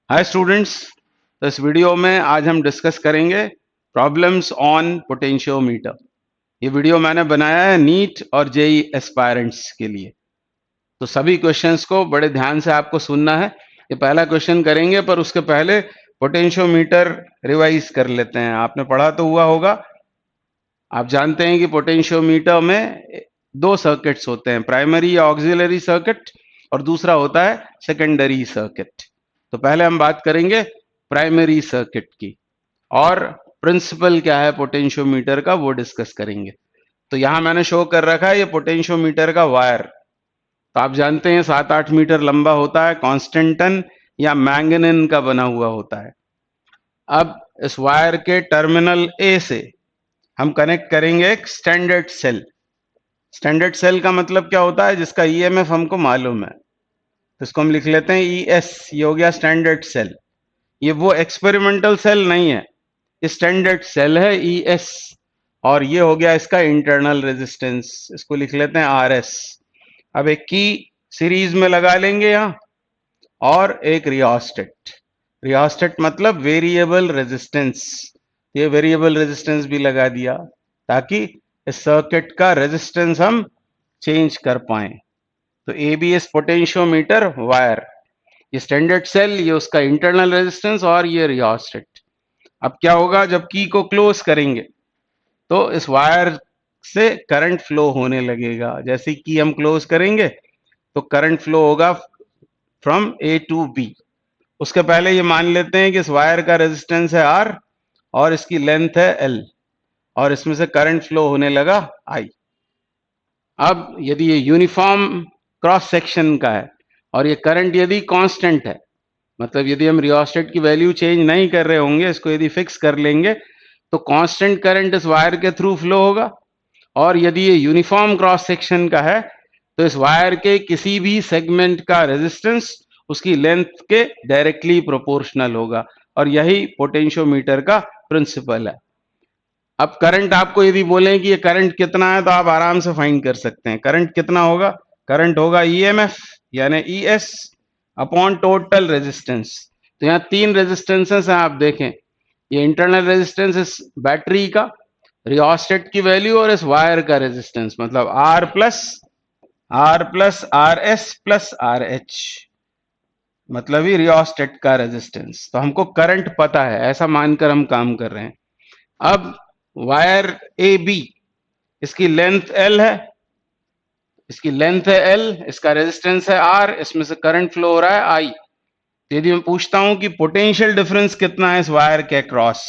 Hi students. तो इस video में आज हम डिस्कस करेंगे प्रॉब्लम्स ऑन पोटेंशियोमीटर। ये वीडियो मैंने बनाया है नीट और जेई एस्पायरेंट्स के लिए। तो सभी क्वेश्चंस को बड़े ध्यान से आपको सुनना है। ये पहला क्वेश्चन करेंगे, पर उसके पहले पोटेंशियोमीटर रिवाइज कर लेते हैं। आपने पढ़ा तो हुआ होगा। आप जानते हैं कि पोटेंशियोमीटर में दो सर्किट्स होते हैं, प्राइमरी या ऑक्सिलरी सर्किट, और दूसरा होता है सेकेंडरी सर्किट। तो पहले हम बात करेंगे प्राइमरी सर्किट की, और प्रिंसिपल क्या है पोटेंशियोमीटर का वो डिस्कस करेंगे। तो यहां मैंने शो कर रखा है ये पोटेंशियोमीटर का वायर। तो आप जानते हैं 7-8 मीटर लंबा होता है, कांस्टेंटन या मैंगनीन का बना हुआ होता है। अब इस वायर के टर्मिनल ए से हम कनेक्ट करेंगे एक स्टैंडर्ड सेल। स्टैंडर्ड सेल का मतलब क्या होता है? जिसका ईएमएफ हमको मालूम है, तो इसको हम लिख लेते हैं ईएस। ये हो गया स्टैंडर्ड सेल। ये वो एक्सपेरिमेंटल सेल नहीं है, ये स्टैंडर्ड सेल है ईएस। और ये हो गया इसका इंटरनल रेजिस्टेंस, इसको लिख लेते हैं आरएस। अब एक की सीरीज में लगा लेंगे यहां, और एक रियोस्टेट। रियोस्टेट मतलब वेरिएबल रेजिस्टेंस। ये वेरिएबल रेजिस्टेंस भी लगा दिया ताकि इस सर्किट का रेजिस्टेंस हम चेंज कर पाए। तो एबीएस पोटेंशियोमीटर वायर, ये स्टैंडर्ड सेल, ये उसका इंटरनल रेजिस्टेंस, और ये रियोस्टेट। अब क्या होगा जब की को क्लोज करेंगे तो इस वायर से करंट फ्लो होने लगेगा। जैसे की हम क्लोज करेंगे तो करंट फ्लो होगा फ्रॉम ए टू बी। उसके पहले ये मान लेते हैं कि इस वायर का रेजिस्टेंस है आर और इसकी लेंथ है एल, और इसमें से करंट फ्लो होने लगा आई। अब यदि ये यूनिफॉर्म क्रॉस सेक्शन का है और ये करंट यदि कांस्टेंट है, मतलब यदि हम रियोस्टेट की वैल्यू चेंज नहीं कर रहे होंगे, इसको यदि फिक्स कर लेंगे, तो कांस्टेंट करंट इस वायर के थ्रू फ्लो होगा। और यदि ये यूनिफॉर्म क्रॉस सेक्शन का है तो इस वायर के किसी भी सेगमेंट का रेजिस्टेंस उसकी लेंथ के डायरेक्टली प्रोपोर्शनल होगा। और यही पोटेंशियोमीटर का प्रिंसिपल है। अब करंट आपको यदि बोलें कि ये करंट कितना है, तो आप आराम से फाइंड कर सकते हैं। करंट कितना होगा? करंट होगा ईएमएफ यानी ईएस अपॉन टोटल रेजिस्टेंस। तो यहाँ तीन रेजिस्टेंसेस हैं, आप देखें। ये इंटरनल रेजिस्टेंस इस बैटरी का, रियोस्टेट की वैल्यू, और इस वायर का रेजिस्टेंस, मतलब R plus R S plus R H, मतलब ही रियोस्टेट का रेजिस्टेंस। तो हमको करंट पता है, ऐसा मानकर हम काम कर रहे हैं। अब वायर ए बी, इसकी लेंथ एल है, इसकी लेंथ है एल, इसका रेजिस्टेंस है आर, इसमें से करंट फ्लो हो रहा है आई। तो यदि मैं पूछता हूं कि पोटेंशियल डिफरेंस कितना है इस वायर के क्रॉस,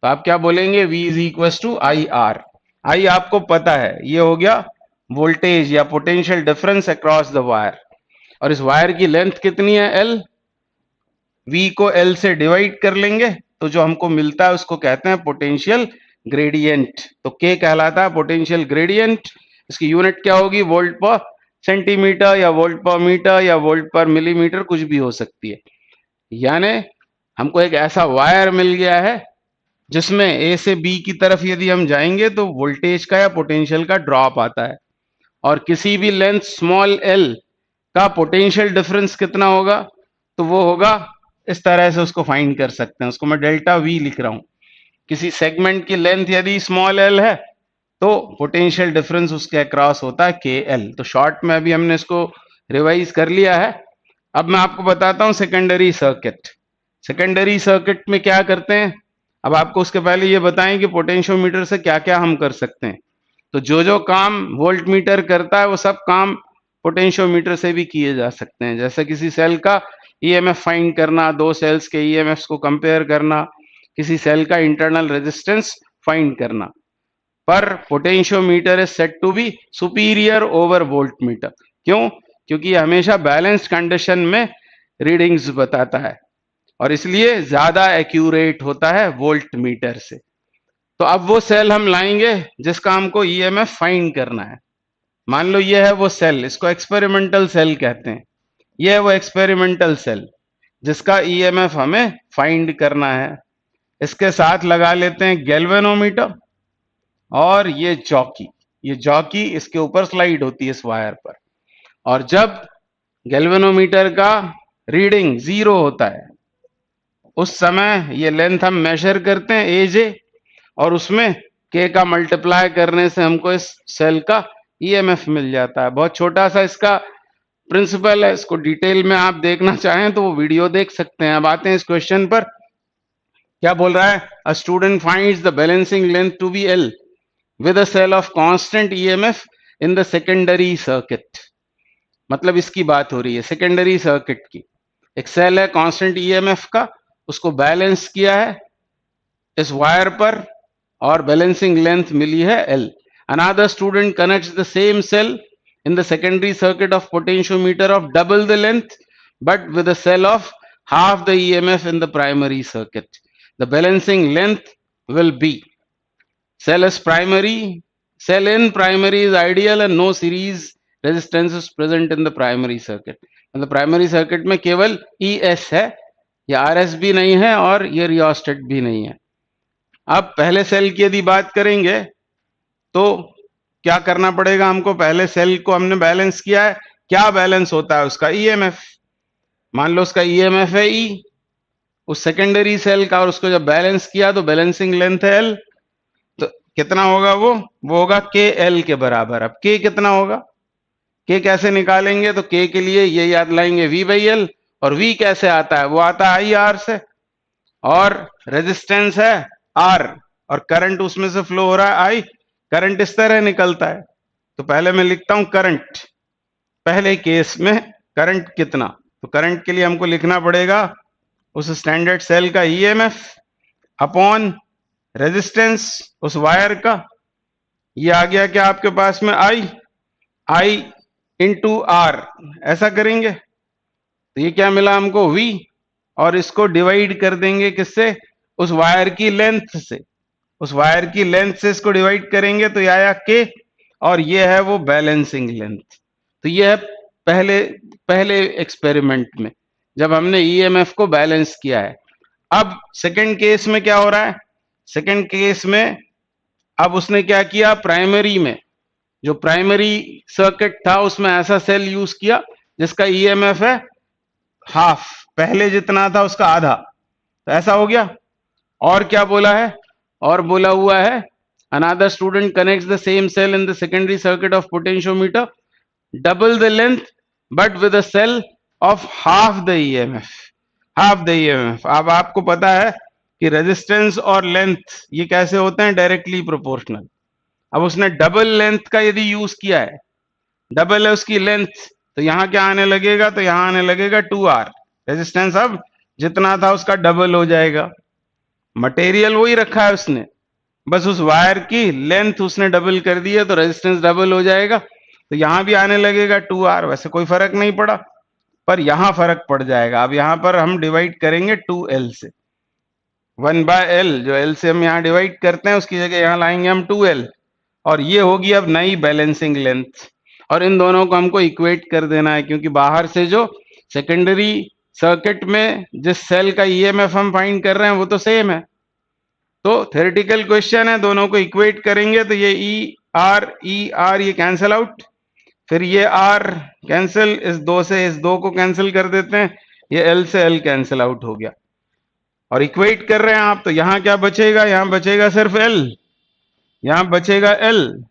तो आप क्या बोलेंगे? V is equal to I R. I आपको पता है, ये हो गया वोल्टेज या potential difference across the wire. और इस वायर की लेंथ कितनी है? एल। V को L से डिवाइड कर लेंगे तो जो हमको मिलता है उसको कहते हैं पोटेंशियल ग्रेडियंट। तो K कहलाता है पोटेंशियल ग्रेडियंट। इसकी यूनिट क्या होगी? वोल्ट पर सेंटीमीटर या वोल्ट पर मीटर या वोल्ट पर मिलीमीटर, कुछ भी हो सकती है। यानी हमको एक ऐसा वायर मिल गया है जिसमें ए से बी की तरफ यदि हम जाएंगे तो वोल्टेज का या पोटेंशियल का ड्रॉप आता है। और किसी भी लेंथ स्मॉल एल का पोटेंशियल डिफरेंस कितना होगा? तो वो होगा, इस तरह से उसको फाइंड कर सकते हैं। उसको मैं डेल्टा वी लिख रहा हूं। किसी सेगमेंट की लेंथ यदि स्मॉल एल है तो पोटेंशियल डिफरेंस उसके अक्रॉस होता है के एल। तो शॉर्ट में अभी हमने इसको रिवाइज कर लिया है। अब मैं आपको बताता हूं सेकेंडरी सर्किट। सेकेंडरी सर्किट में क्या करते हैं, अब आपको उसके पहले ये बताएं कि पोटेंशियोमीटर से क्या क्या हम कर सकते हैं। तो जो जो काम वोल्ट मीटर करता है वो सब काम पोटेंशियोमीटर से भी किए जा सकते हैं। जैसे किसी सेल का ईएमएफ फाइंड करना, दो सेल्स के ईएमएफ को कंपेयर करना, किसी सेल का इंटरनल रेजिस्टेंस फाइंड करना। पर potentiometer is said to be superior over volt meter. क्यों? क्योंकि ये हमेशा बैलेंस्ड कंडीशन में रीडिंग्स बताता है, और इसलिए ज्यादा एक्यूरेट होता है वोल्ट मीटर से। तो अब वो सेल हम लाएंगे जिसका हमको ईएमएफ फाइंड करना है। मान लो ये है वो सेल, इसको एक्सपेरिमेंटल सेल कहते हैं। ये है वो एक्सपेरिमेंटल सेल जिसका ईएमएफ हमें फाइंड करना है। इसके साथ लगा लेते हैं गैल्वेनोमीटर और ये जॉकी। ये जॉकी इसके ऊपर स्लाइड होती है इस वायर पर। और जब गैल्वेनोमीटर का रीडिंग 0 होता है, उस समय ये लेंथ हम मेजर करते हैं ए जे, और उसमें के का मल्टीप्लाई करने से हमको इस सेल का ईएमएफ मिल जाता है। बहुत छोटा सा इसका प्रिंसिपल है, इसको डिटेल में आप देखना चाहें तो वो वीडियो देख सकते हैं। अब आते हैं इस क्वेश्चन पर। क्या बोल रहा है? A student finds the balancing length to be L with a cell of constant EMF in the secondary circuit. मतलब इसकी बात हो रही है सेकेंडरी सर्किट की। एक सेल है कांस्टेंट ईएमएफ का, उसको बैलेंस किया है इस वायर पर और बैलेंसिंग लेंथ मिली है L. Another student connects the same cell in the secondary circuit of potentiometer of double the length but with a cell of half the EMF in the primary circuit. The balancing length will be cell is primary, cell in primary is ideal and no series resistance is present in the primary circuit. मतलब primary circuit में केवल ES है, ये RS भी नहीं है और ये रियोस्टेट भी नहीं है। अब पहले सेल की यदि बात करेंगे तो क्या करना पड़ेगा हमको? पहले सेल को हमने बैलेंस किया है, क्या बैलेंस होता है उसका? ईएमएफ। मान लो उसका ईएमएफ है ई उस सेकेंडरी सेल का, और उसको जब बैलेंस किया तो बैलेंसिंग लेंथ है एल, तो कितना होगा वो होगा के एल के बराबर। अब के कितना होगा? के कैसे निकालेंगे? तो के के लिए ये याद लाएंगे वी बाई एल, और वी कैसे आता है? वो आता है आई आर से, और रेजिस्टेंस है आर, और करंट उसमें से फ्लो हो रहा है आई। करंट इस तरह निकलता है, तो पहले मैं लिखता हूं करंट। पहले केस में करंट कितना? तो करंट के लिए हमको लिखना पड़ेगा उस स्टैंडर्ड सेल का ईएमएफ अपॉन रेजिस्टेंस उस वायर का। ये आ गया क्या आपके पास में? आई इंटू आर। ऐसा करेंगे तो ये क्या मिला हमको? वी, और इसको डिवाइड कर देंगे किससे? उस वायर की लेंथ से। उस वायर की लेंथ से इसको डिवाइड करेंगे तो ये आया के, और ये है वो बैलेंसिंग लेंथ। तो ये है पहले एक्सपेरिमेंट में जब हमने ईएमएफ को बैलेंस किया है। अब सेकंड केस में क्या हो रहा है? सेकंड केस में अब उसने क्या किया? प्राइमरी में जो प्राइमरी सर्किट था उसमें ऐसा सेल यूज किया जिसका ईएमएफ है हाफ, पहले जितना था उसका आधा। तो ऐसा हो गया। और क्या बोला है? और बोला हुआ है another student connects the same cell in the secondary circuit of potentiometer double the length but with a cell of half the EMF। अब आपको पता है कि रेजिस्टेंस और लेंथ ये कैसे होते हैं? Directly proportional. अब उसने डबल लेंथ का यदि यूज किया है, डबल है उसकी लेंथ, तो यहां क्या आने लगेगा? तो यहां आने लगेगा 2R। रेजिस्टेंस अब जितना था उसका डबल हो जाएगा। मटेरियल वही रखा है उसने, बस उस वायर की लेंथ उसने डबल कर दी है, तो रेजिस्टेंस डबल हो जाएगा। तो यहां भी आने लगेगा 2R। वैसे कोई फर्क नहीं पड़ा, पर यहां फर्क पड़ जाएगा। अब यहां पर हम डिवाइड करेंगे 2L से। 1/L जो L से हम यहां डिवाइड करते हैं उसकी जगह यहां लाएंगे हम 2L, और ये होगी अब नई बैलेंसिंग लेंथ। और इन दोनों को हमको इक्वेट कर देना है, क्योंकि बाहर से जो सेकेंडरी सर्किट में जिस सेल का ईएमएफ हम फाइंड कर रहे हैं वो तो सेम है। तो थ्योरेटिकल क्वेश्चन है, दोनों को इक्वेट करेंगे तो ये ई आर ये कैंसिल आउट, फिर ये आर कैंसिल, इस दो से इस दो को कैंसिल कर देते हैं, ये एल से एल कैंसिल आउट हो गया। और इक्वेट कर रहे हैं आप, तो यहां क्या बचेगा? यहां बचेगा सिर्फ एल, यहां बचेगा एल।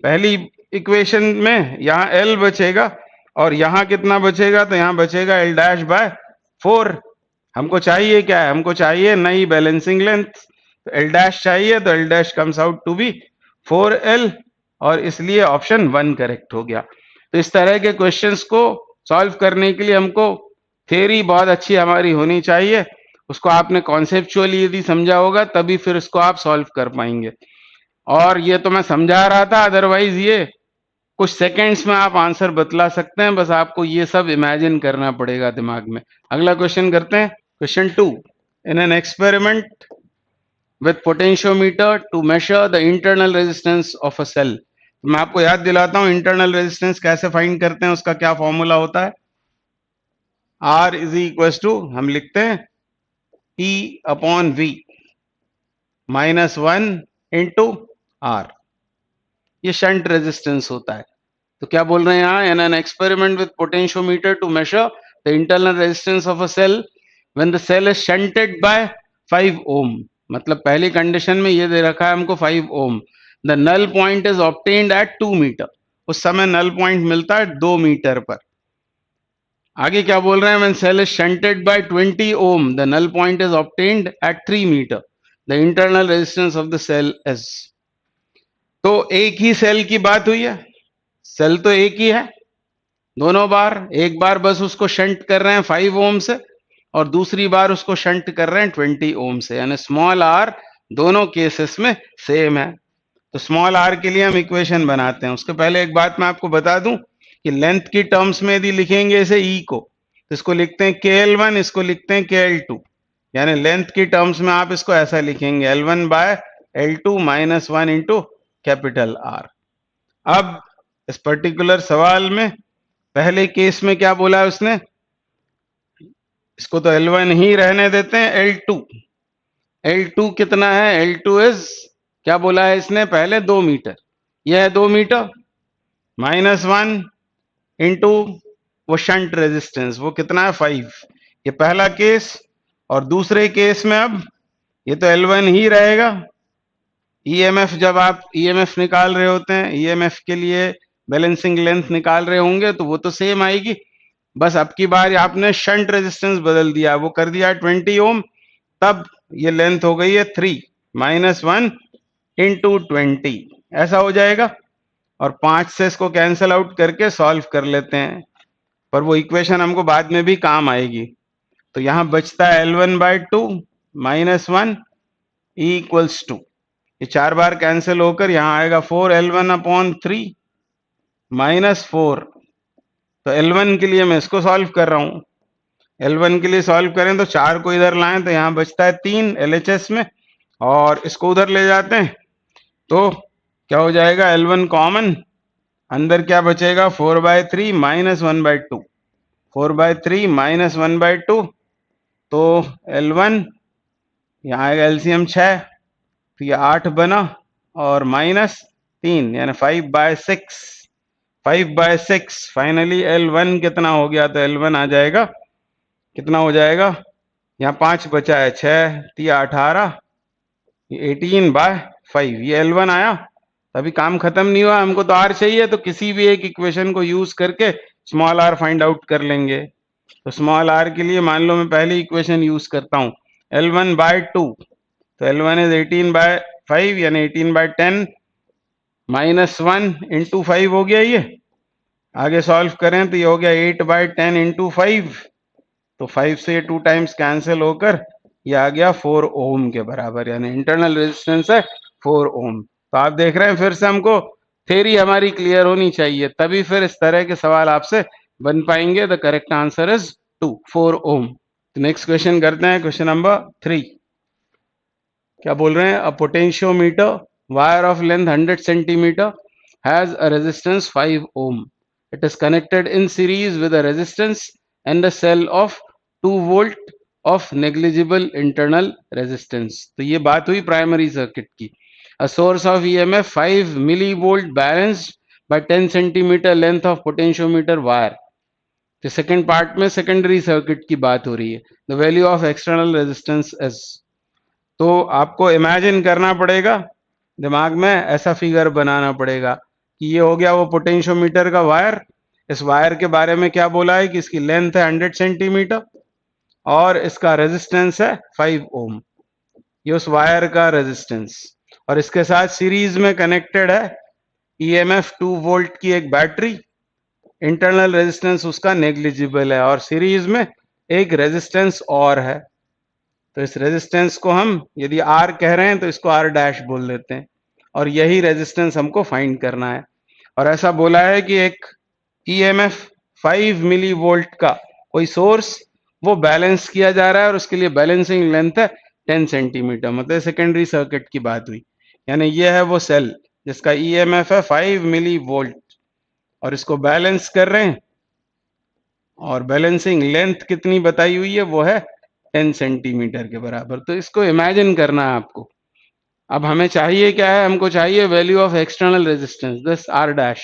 पहली इक्वेशन में यहां एल बचेगा, और यहां कितना बचेगा? तो यहां बचेगा एल डैश बाय 4। हमको चाहिए क्या है? हमको चाहिए नई बैलेंसिंग लेंथ। तो एल डैश चाहिए, तो L dash comes out to be 4L, और इसलिए ऑप्शन 1 करेक्ट हो गया। तो इस तरह के क्वेश्चंस को सॉल्व करने के लिए हमको थ्योरी बहुत अच्छी हमारी होनी चाहिए, उसको आपने कॉन्सेप्चुअली यदि समझा होगा तभी फिर इसको आप सॉल्व कर पाएंगे। और ये तो मैं समझा रहा था, अदरवाइज ये कुछ सेकंड्स में आप आंसर बतला सकते हैं, बस आपको ये सब इमेजिन करना पड़ेगा दिमाग में। अगला क्वेश्चन करते हैं, question 2। In an experiment with potentiometer to measure the internal resistance of a cell। तो मैं आपको याद दिलाता हूं इंटरनल रेजिस्टेंस कैसे फाइंड करते हैं, उसका क्या फॉर्मूला होता है? R इज इक्वल टू, हम लिखते हैं E upon V -1 into R. ये शंट रेजिस्टेंस होता है। तो क्या बोल रहे हैं यहाँ? In an experiment with potentiometer to measure the internal resistance of a cell when the cell is shunted by 5 ohm, मतलब पहली कंडीशन में ये दे रखा है हमको 5 ohm, the null point is obtained at 2 metre, उस समय नल पॉइंट मिलता है 2 मीटर पर। आगे क्या बोल रहे हैं, when cell is shunted by 20 ohm the null point is obtained at 3 metre, the internal resistance of the cell is. तो एक ही सेल की बात हुई है, सेल तो एक ही है, दोनों बार, एक बार बस उसको शंट कर रहे हैं 5 ओम से और दूसरी बार उसको शंट कर रहे हैं 20 ओम से, यानी स्मॉल आर दोनों केसेस में सेम है। तो स्मॉल आर के लिए हम इक्वेशन बनाते हैं। उसके पहले एक बात मैं आपको बता दूं कि लेंथ की टर्म्स में यदि लिखेंगे इसे ई को, तो इसको लिखते हैं KL1, इसको लिखते हैं KL2, यानी लेंथ की टर्म्स में आप इसको ऐसा लिखेंगे L1 by L2 minus 1 into capital R. अब इस पर्टिकुलर सवाल में पहले केस में क्या बोला है उसने, इसको तो L1 ही रहने देते हैं, L2 कितना है, L2 इज, क्या बोला है इसने पहले 2 मीटर, यह है 2 मीटर माइनस 1 इंटू वो शंट रेजिस्टेंस, वो कितना है 5, ये पहला केस। और दूसरे केस में अब ये तो L1 ही रहेगा, EMF जब आप EMF निकाल रहे होते हैं, EMF के लिए बैलेंसिंग लेंथ निकाल रहे होंगे तो वो तो सेम आएगी, बस अब की बार आपने शंट रेजिस्टेंस बदल दिया, वो कर दिया 20 ओम, तब ये लेंथ हो गई है 3 माइनस 1 इंटू 20, ऐसा हो जाएगा। और 5 से इसको कैंसल आउट करके सॉल्व कर लेते हैं, पर वो इक्वेशन हमको बाद में भी काम आएगी। तो यहां बचता है L1 bye 2 minus 1 equals to, ये 4 बार कैंसिल होकर यहां आएगा 4L1 अपॉन 3 माइनस 4। तो L1 के लिए मैं इसको सॉल्व कर रहा हूं, L1 के लिए सॉल्व करें तो 4 को इधर लाएं तो यहां बचता है 3 LHS में, और इसको उधर ले जाते हैं तो क्या हो जाएगा, L1 कॉमन, अंदर क्या बचेगा 4/3 माइनस 1/2, 4/3 माइनस 1/2, तो L1 यहाँ आएगा एलसीएम 6, तो ये 8 बना और माइनस 3 यानी 5/6, 5/6। फाइनली L1 कितना हो गया, तो L1 आ जाएगा, कितना हो जाएगा, यहाँ 5 बचा है, 6 3 18, ये 18/5, ये L1 आया। अभी काम खत्म नहीं हुआ, हमको तो R चाहिए, तो किसी भी एक इक्वेशन को यूज करके स्मॉल r फाइंड आउट कर लेंगे। तो स्मॉल r के लिए मान लो मैं पहली इक्वेशन यूज करता हूँ L1/2, तो L1 इज 18/5 यानी 18/10 माइनस 1 इंटू 5 हो गया ये। आगे सॉल्व करें तो ये हो गया 8/10 इंटू 5, तो 5 से 2 टाइम्स कैंसिल होकर ये आ गया 4 ओम के बराबर, यानी इंटरनल रेजिस्टेंस है 4 ओम। तो आप देख रहे हैं फिर से हमको थ्योरी हमारी क्लियर होनी चाहिए, तभी फिर इस तरह के सवाल आपसे बन पाएंगे। द करेक्ट आंसर इज 4 ओम। तो नेक्स्ट क्वेश्चन करते हैं, क्वेश्चन नंबर 3। क्या बोल रहे हैं, a potentiometer wire of length 100 centimetre has a resistance 5 ohm, it is connected in series with a resistance and a cell of 2 volt of negligible internal resistance. तो ये बात हुई प्राइमरी सर्किट की। A source of EMF 5 millivolt balanced by 10 centimeter length of potentiometer wire। तो second part में secondary circuit की बात हो रही है। The value of external resistance S. तो आपको इमेजिन करना पड़ेगा, दिमाग में ऐसा फिगर बनाना पड़ेगा कि ये हो गया वो पोटेंशियोमीटर का वायर। इस वायर के बारे में क्या बोला है कि इसकी लेंथ है 100 सेंटीमीटर और इसका रेजिस्टेंस है 5 ओम, ये उस वायर का रेजिस्टेंस। और इसके साथ सीरीज में कनेक्टेड है EMF 2 वोल्ट की एक बैटरी, इंटरनल रेजिस्टेंस उसका नेग्लिजिबल है, और सीरीज में एक रेजिस्टेंस और है। तो इस रेजिस्टेंस को हम यदि R कह रहे हैं तो इसको R' बोल देते हैं, और यही रेजिस्टेंस हमको फाइंड करना है। और ऐसा बोला है कि एक EMF 5 मिली वोल्ट का कोई सोर्स वो बैलेंस किया जा रहा है और उसके लिए बैलेंसिंग लेंथ है 10 सेंटीमीटर, मतलब सेकेंडरी सर्किट की बात हुई। यानी ये है वो सेल जिसका EMF है 5 मिली वोल्ट और इसको बैलेंस कर रहे हैं, और बैलेंसिंग लेंथ कितनी बताई हुई है, वो है 10 सेंटीमीटर के बराबर। तो इसको इमेजिन करना है आपको। अब हमें चाहिए क्या है, हमको चाहिए value of external resistance, this R'।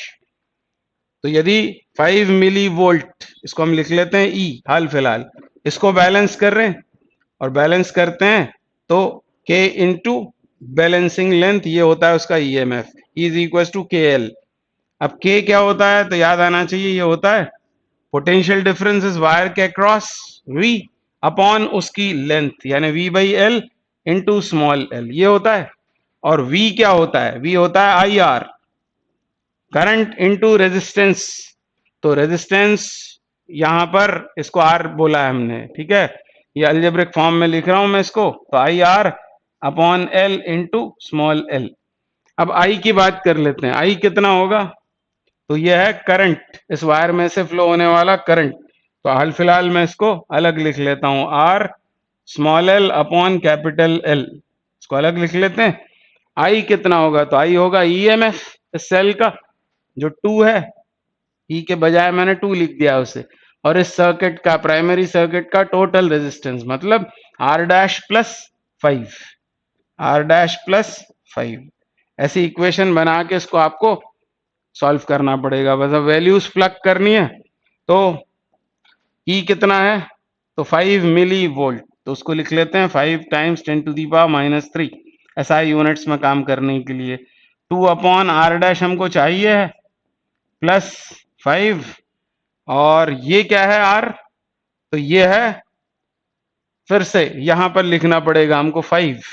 तो यदि 5 मिली वोल्ट, इसको हम लिख लेते हैं E हाल फिलहाल, इसको बैलेंस कर रहे हैं और बैलेंस करते हैं तो K इंटू बैलेंसिंग लेंथ, ये होता है उसका EMF is equal to KL। अब K क्या होता है तो याद आना चाहिए, ये होता है पोटेंशियल डिफरेंस इज वायर के अक्रॉस V अपॉन उसकी लेंथ, यानी V by L into small l, ये होता है। और V क्या होता है, V होता है IR, करंट इंटू रेजिस्टेंस। तो रेजिस्टेंस यहां पर इसको R बोला है हमने, ठीक है, ये अलजेब्रिक फॉर्म में लिख रहा हूं मैं इसको, तो IR upon L into small l। अब I की बात कर लेते हैं, I कितना होगा, तो यह है करंट, इस वायर में से फ्लो होने वाला करंट। तो हाल फिलहाल मैं इसको अलग लिख लेता हूं, R small l upon capital L, इसको अलग लिख लेते हैं। I कितना होगा, तो I होगा EMF इस सेल का जो 2 है, E के बजाय मैंने 2 लिख दिया उसे, और इस सर्किट का, प्राइमरी सर्किट का टोटल रेजिस्टेंस मतलब R dash plus 5, R dash plus 5। ऐसी इक्वेशन बना के इसको आपको सॉल्व करना पड़ेगा, बस अब वैल्यूज प्लग करनी है। तो E कितना है, तो 5 मिली वोल्ट, तो उसको लिख लेते हैं 5 times 10 to the power minus 3 SI units में काम करने के लिए। 2 अपॉन R डैश हमको चाहिए है प्लस 5, और ये क्या है R, तो ये है, फिर से यहां पर लिखना पड़ेगा हमको 5,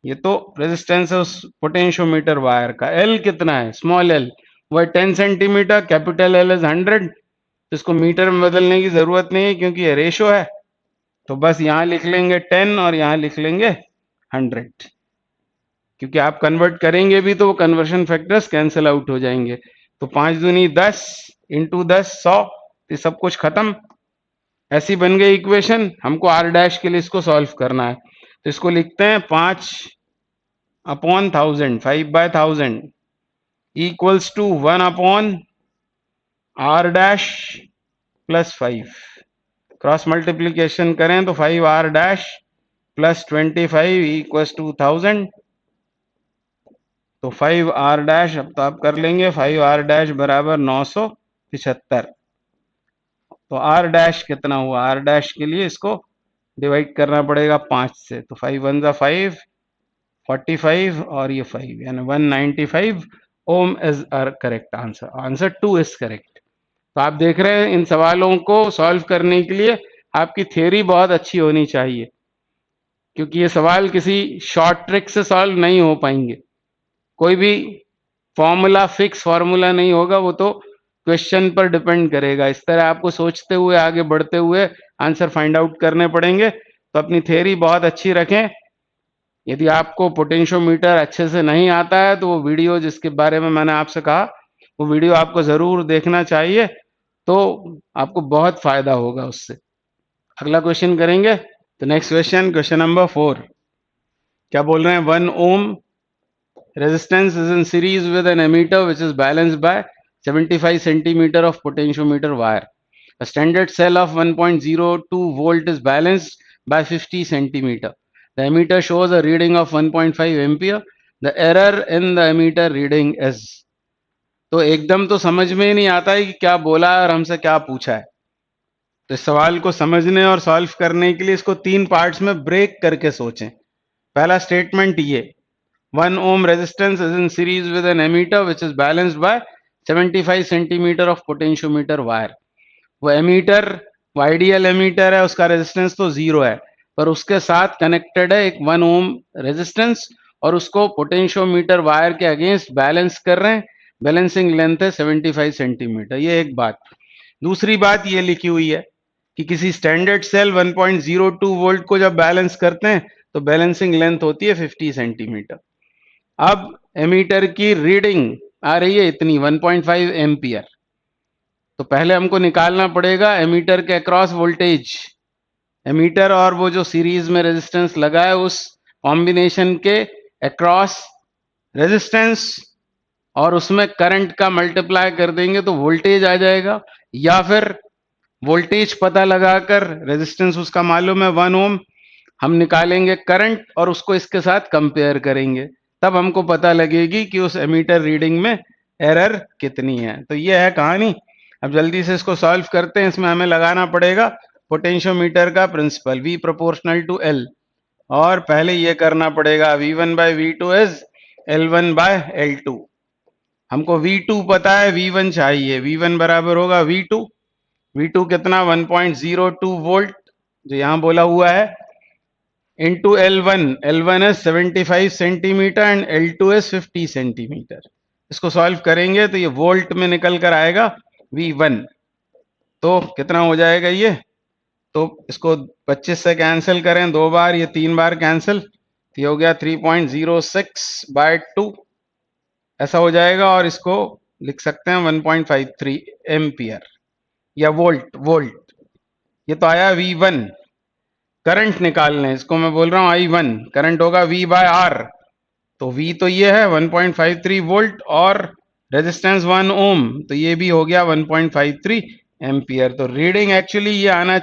ये तो रेजिस्टेंस है उस पोटेंशियोमीटर वायर का। L कितना है, स्मॉल l, वह 10 सेंटीमीटर, कैपिटल L इज 100, तो इसको मीटर में बदलने की जरूरत नहीं है क्योंकि ये रेशो है, तो बस यहां लिख लेंगे 10 और यहां लिख लेंगे 100, क्योंकि आप कन्वर्ट करेंगे भी तो वो कन्वर्शन फैक्टर्स कैंसिल आउट हो जाएंगे। तो 5 दूनी 10 इंटू 10 100, ये सब कुछ खत्म। ऐसी बन गई इक्वेशन। हमको R डैश के लिए इसको सॉल्व करना है, तो इसको लिखते हैं 5 upon 1000, 5 by 1000 equals to 1 upon R dash plus 5। Cross multiplication करें तो 5R dash plus 25 equals to 1000, तो 5R डैश, अब तो आप कर लेंगे, 5R डैश बराबर 975। तो R डैश कितना हुआ, R डैश के लिए इसको डिवाइड करना पड़ेगा 5 से, तो 5 1 जा 5, 45 और ये 5, यानी 195 ohm is correct answer. Answer 2 is correct. तो आप देख रहे हैं इन सवालों को सॉल्व करने के लिए आपकी थ्योरी बहुत अच्छी होनी चाहिए, क्योंकि ये सवाल किसी शॉर्ट ट्रिक से सॉल्व नहीं हो पाएंगे। कोई भी फॉर्मूला, फिक्स फॉर्मूला नहीं होगा, वो तो क्वेश्चन पर डिपेंड करेगा। इस तरह आपको सोचते हुए आगे बढ़ते हुए आंसर फाइंड आउट करने पड़ेंगे। तो अपनी थ्योरी बहुत अच्छी रखें। यदि आपको पोटेंशियोमीटर अच्छे से नहीं आता है तो वो वीडियो जिसके बारे में मैंने आपसे कहा, वो वीडियो आपको जरूर देखना चाहिए, तो आपको बहुत फायदा होगा उससे। अगला क्वेश्चन करेंगे। तो नेक्स्ट क्वेश्चन, क्वेश्चन नंबर 4, क्या बोल रहे हैं, 1 ohm resistance is in series with an emitter which is balanced by 75 centimeter of potentiometer wire. A standard cell of 1.02 volt is balanced by 50 centimeter. The emitter shows a reading of 1.5 ampere. The error in the emitter reading is. तो एकदम तो समझ में ही नहीं आता है कि क्या बोला है और हमसे क्या पूछा है। तो इस सवाल को समझने और सॉल्व करने के लिए इसको 3 पार्ट्स में ब्रेक करके सोचें। पहला स्टेटमेंट ये, 1 ohm resistance is in series with an emitter which is balanced by 75 centimeter of potentiometer wire. वो एमीटर, वो आइडियल एमीटर है, उसका रेजिस्टेंस तो 0 है, पर उसके साथ कनेक्टेड है एक 1 ohm रेजिस्टेंस, और उसको पोटेंशियोमीटर वायर के अगेंस्ट बैलेंस कर रहे हैं। बैलेंसिंग लेंथ है 75 सेंटीमीटर। ये एक बात। दूसरी बात ये लिखी हुई है कि किसी स्टैंडर्ड सेल 1.02 वोल्ट को जब बैलेंस करते हैं तो बैलेंसिंग लेंथ होती है 50 सेंटीमीटर। अब एमीटर की रीडिंग आ रही है इतनी, 1.5 एम्पियर। तो पहले हमको निकालना पड़ेगा एमीटर के अक्रॉस वोल्टेज। एमीटर और वो जो सीरीज में रेजिस्टेंस लगा है उस कॉम्बिनेशन के अक्रॉस रेजिस्टेंस, और उसमें करंट का मल्टीप्लाई कर देंगे तो वोल्टेज आ जाएगा। या फिर वोल्टेज पता लगाकर, रेजिस्टेंस उसका मालूम है 1 ohm, हम निकालेंगे करंट और उसको इसके साथ कंपेयर करेंगे, तब हमको पता लगेगी कि उस एमीटर रीडिंग में एरर कितनी है। तो ये है कहानी। अब जल्दी से इसको सॉल्व करते हैं। इसमें हमें लगाना पड़ेगा पोटेंशियोमीटर का principle, V proportional to L, और पहले ये करना पड़ेगा V1 bye V2 is L1 by L2। हमको V2 पता है, V1 चाहिए। V1 बराबर होगा V2, V2 कितना 1.02 वोल्ट जो यहाँ बोला हुआ है, into L1, L1 is 75 centimetre and L2 is 50 centimetre. इसको सॉल्व करेंगे तो ये वोल्ट में निकल कर आएगा V1। तो कितना हो जाएगा ये, तो इसको 25 से कैंसिल करें, 2 बार, ये 3 बार कैंसिल, तो ये हो गया 3.06 बाय 2 ऐसा हो जाएगा, और इसको लिख सकते हैं 1.53 एम्पियर या वोल्ट। ये तो आया V1। करंट निकालने, इसको मैं बोल रहा हूं I1, करंट होगा V बाय R। तो V तो ये है 1.53 वोल्ट, और रेजिस्टेंस 1 ओम, तो ये भी हो गया 1.53 एम्पियर। तो रीडिंग एक्चुअली ये आना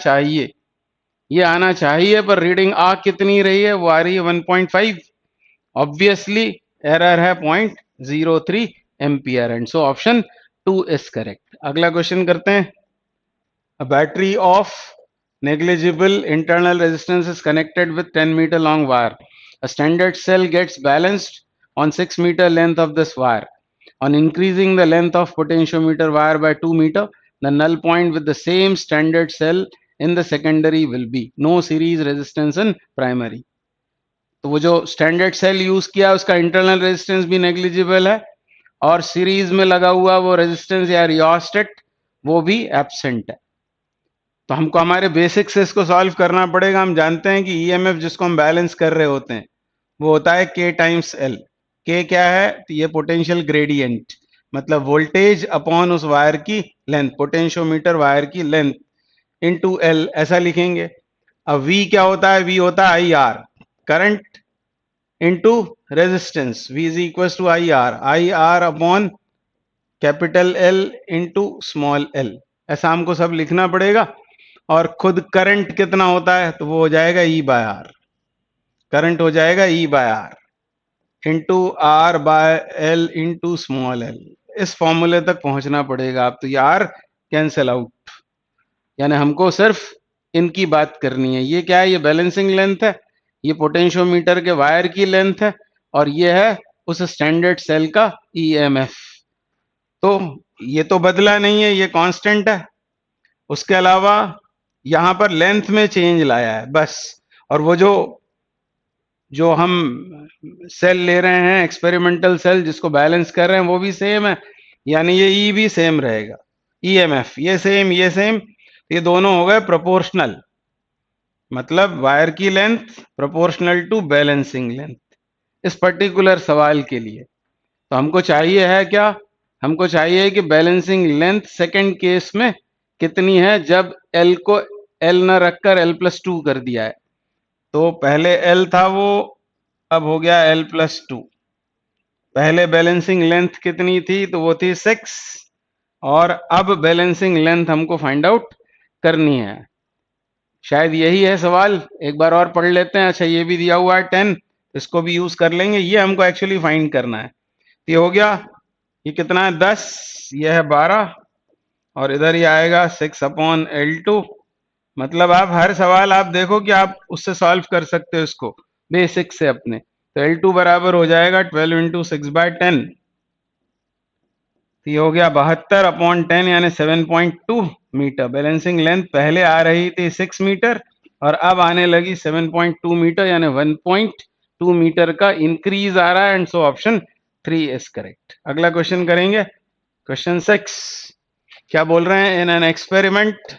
चाहिए, पर रीडिंग आ कितनी रही है, वो आ रही है 1.5। ऑब्वियसली एरर है 0.03 ampere, and so option 2 is correct. अगला क्वेश्चन करते हैं। A battery of negligible internal resistance is connected with 10 meter long wire. A standard cell gets balanced on 6 meter length of this wire. On increasing the length of potentiometer wire by 2 meter, the null point with the same standard cell in the secondary will be no series resistance in primary. तो वो जो standard cell use किया उसका internal resistance भी negligible है, और series में लगा हुआ वो रेजिस्टेंस या रियोस्टेट वो भी एब्सेंट है। तो हमको हमारे बेसिक से इसको सॉल्व करना पड़ेगा। हम जानते हैं कि ईएमएफ जिसको हम बैलेंस कर रहे होते हैं वो होता है K टाइम्स L। K क्या है, तो ये पोटेंशियल ग्रेडियंट, मतलब वोल्टेज अपॉन उस वायर की लेंथ, पोटेंशियोमीटर वायर की लेंथ इनटू L, ऐसा लिखेंगे। अब V क्या होता है, V होता है IR, current into resistance, V is equal to IR upon capital L into small l, ऐसा हमको सब लिखना पड़ेगा। और खुद करंट कितना होता है, तो वो हो जाएगा E बाय आर, करंट हो जाएगा E by R into R by L into small l। इस फॉर्मूले तक पहुंचना पड़ेगा आप, तो ये R कैंसिल आउट, यानी हमको सिर्फ इनकी बात करनी है। ये क्या है, ये बैलेंसिंग लेंथ है, ये पोटेंशियोमीटर के वायर की लेंथ है, और ये है उस स्टैंडर्ड सेल का EMF। तो ये तो बदला नहीं है, ये कांस्टेंट है। उसके अलावा यहां पर लेंथ में चेंज लाया है बस, और वो जो हम सेल ले रहे हैं एक्सपेरिमेंटल सेल जिसको बैलेंस कर रहे हैं वो भी सेम है, यानी ये E भी सेम रहेगा, EMF ये सेम, ये दोनों हो गए प्रोपोर्शनल, मतलब वायर की length proportional to balancing length इस पर्टिकुलर सवाल के लिए। तो हमको चाहिए है क्या, हमको चाहिए कि बैलेंसिंग लेंथ सेकंड केस में कितनी है जब L को L न रखकर L+2 कर दिया है। तो पहले L था वो अब हो गया L+2। पहले बैलेंसिंग लेंथ कितनी थी, तो वो थी 6, और अब बैलेंसिंग लेंथ हमको फाइंड आउट करनी है। शायद यही है सवाल, एक बार और पढ़ लेते हैं। अच्छा, ये भी दिया हुआ है 10, इसको भी यूज कर लेंगे। ये हमको एक्चुअली फाइंड करना है। ये हो गया, ये कितना है 10, ये है 12, और इधर ही आएगा 6/L2। मतलब आप हर सवाल आप देखो कि आप उससे सॉल्व कर सकते हो इसको बेसिक से अपने। तो L2 बराबर हो जाएगा 12 इंटू 6/10, ये हो गया 72/10 यानी 7.2 मीटर। बैलेंसिंग लेंथ पहले आ रही थी 6 मीटर और अब आने लगी 7.2 मीटर, यानी 1.2 मीटर का इंक्रीज आ रहा है, and so option 3 is correct. अगला क्वेश्चन करेंगे, क्वेश्चन 6। क्या बोल रहे हैं, इन an experiment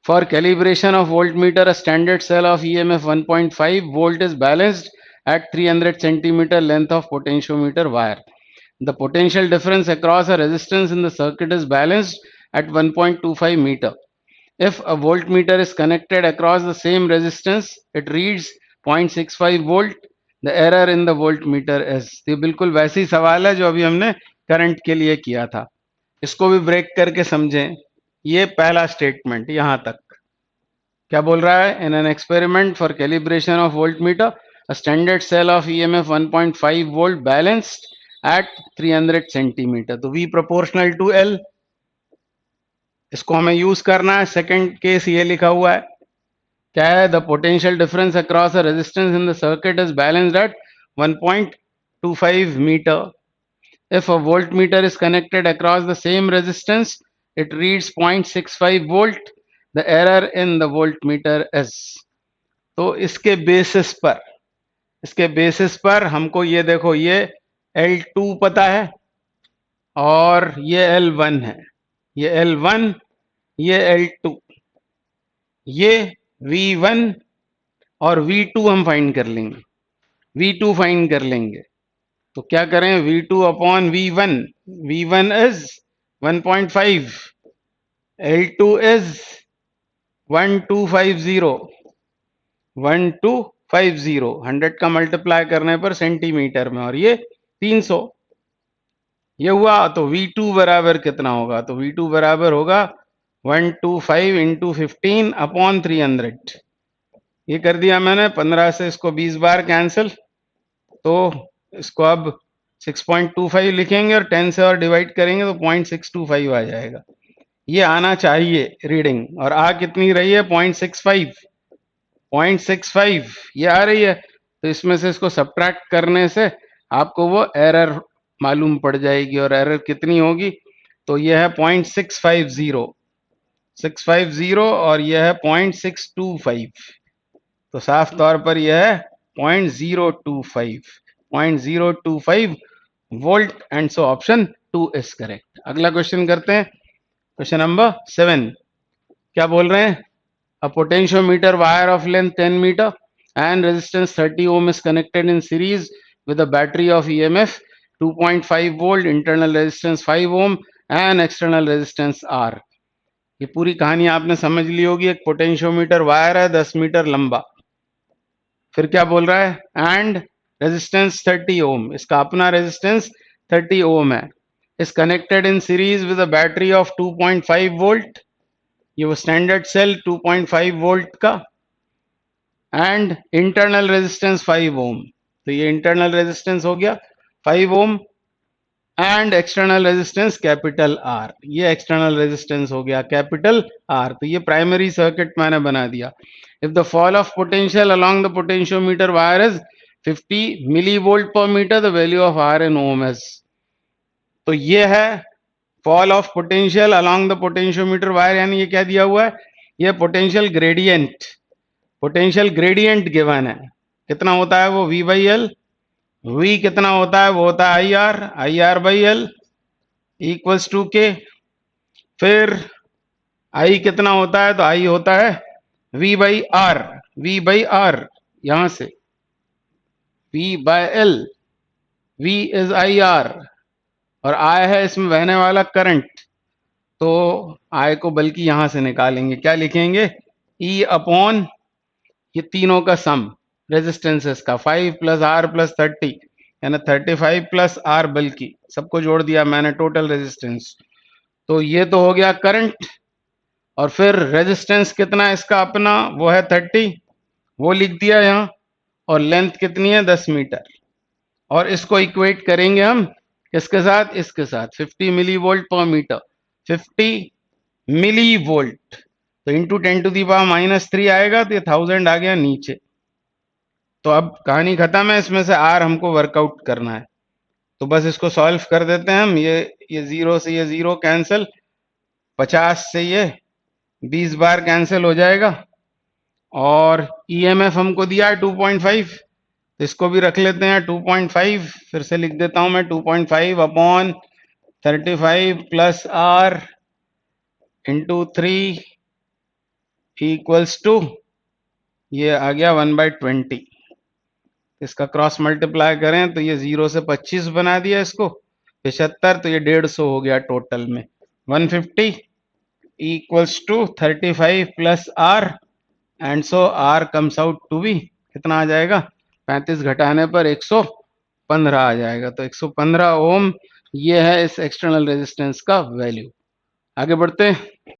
for calibration of voltmeter, a standard cell of EMF 1.5 volt is balanced at 300 centimeter length of potentiometer wire. The potential difference across a resistance in the circuit is balanced at 1.25 meter. If a voltmeter is connected across the same resistance, it reads 0.65 volt. The error in the voltmeter is. ये बिल्कुल वैसी सवाल है जो अभी हमने current के लिए किया था। इसको भी ब्रेक करके समझें। ये पहला स्टेटमेंट यहां तक क्या बोल रहा है, in an experiment for calibration of voltmeter a standard cell of EMF 1.5 volt balanced at 300 centimetre. तो V प्रोपोर्शनल टू L, इसको हमें यूज करना है। सेकंड केस ये लिखा हुआ है, क्या है? The potential difference across a resistance in the circuit is balanced at 1.25 metre. If a voltmeter is connected across the same resistance, it reads 0.65 volt. The error in the voltmeter is. तो इसके basis पर हमको ये देखो, ये L2 पता है और ये L1 है, ये L1, ये L2, ये V1 और V2 हम फाइंड कर लेंगे, V2 फाइंड कर लेंगे। तो क्या करें? V2 upon V1, V1 is 1.5, L2 is 1250, 1250, 100 का मल्टीप्लाई करने पर सेंटीमीटर में, और ये 300 ये हुआ। तो V2 बराबर कितना होगा? तो V2 बराबर होगा 125 इंटू 15 अपॉन 300। ये कर दिया मैंने। 15 से इसको 20 बार कैंसिल, तो इसको अब 6.25 लिखेंगे और 10 से और डिवाइड करेंगे तो 0.625 आ जाएगा। ये आना चाहिए रीडिंग, और आ कितनी रही है? 0.65, 0.65 ये आ रही है। तो इसमें से इसको सब्ट्रैक्ट करने से आपको वो एरर मालूम पड़ जाएगी, और एरर कितनी होगी? तो ये है 0.650, 650, और यह है 0.625। तो साफ तौर पर यह है 0.025, 0.025 volt, and so option 2 is correct. अगला क्वेश्चन करते हैं, क्वेश्चन नंबर 7। क्या बोल रहे हैं? A potentiometer wire of length 10 metre and resistance 30 ohm is connected in series with a battery of EMF 2.5 volt, internal resistance 5 ohm and external resistance R. ये पूरी कहानी आपने समझ ली होगी। एक पोटेंशियोमीटर वायर है 10 मीटर लंबा, फिर क्या बोल रहा है? एंड रेजिस्टेंस 30 ओम, इसका अपना रेजिस्टेंस 30 ओम है, is connected in series with a battery of 2.5 volt, ये वो स्टैंडर्ड सेल 2.5 वोल्ट का, एंड इंटरनल रेजिस्टेंस 5 ओम, तो ये इंटरनल रेजिस्टेंस हो गया 5 ohm, and external resistance capital R, ये एक्सटर्नल रेजिस्टेंस हो गया कैपिटल आर। तो ये प्राइमरी सर्किट मैंने बना दिया। If the fall of potential along the potentiometer wire is 50 millivolt per metre, the value of R in ohm is. तो ये है fall of potential along the potentiometer wire, यानी ये क्या दिया हुआ है? ये potential gradient, potential gradient given है। कितना होता है वो? V by L. V कितना होता है? वो होता है IR, IR by L equals to K. फिर I कितना होता है? तो I होता है V by R, V by R, यहां से V by L, V is IR, और I है इसमें बहने वाला करंट, तो I को बल्कि यहां से निकालेंगे, क्या लिखेंगे? E अपॉन ये तीनों का सम रेजिस्टेंसेस का, 5 प्लस आर प्लस 30, यानी 35 प्लस आर, बल्कि सबको जोड़ दिया मैंने, टोटल रेजिस्टेंस। तो ये तो हो गया करंट, और फिर रेजिस्टेंस कितना इसका अपना? वो है 30, वो लिख दिया यहाँ, और लेंथ कितनी है? 10 मीटर, और इसको इक्वेट करेंगे हम किसके साथ? इसके साथ, 50 मिली वोल्ट पर मीटर, 50 मिली वोल्ट, तो इंटू 10 टू दी पावर -3 आएगा, तो ये 1000 आ गया नीचे। तो अब कहानी खत्म है, इसमें से आर हमको वर्कआउट करना है। तो बस इसको सॉल्व कर देते हैं हम। ये 0 से ये 0 कैंसिल, 50 से ये 20 बार कैंसिल हो जाएगा, और EMF हमको दिया है 2.5, तो इसको भी रख लेते हैं 2.5, फिर से लिख देता हूं मैं 2.5 upon 35 plus R into 3 equals to, ये आ गया 1/20। इसका क्रॉस मल्टीप्लाई करें तो ये 0 से 25 बना दिया इसको, 75, तो ये 150 हो गया टोटल में। 150 equals to 35 plus R, and so R comes out to be, कितना आ जाएगा? 35 घटाने पर 115 आ जाएगा। तो 115 ओम ये है इस एक्सटर्नल रेजिस्टेंस का वैल्यू। आगे बढ़ते हैं।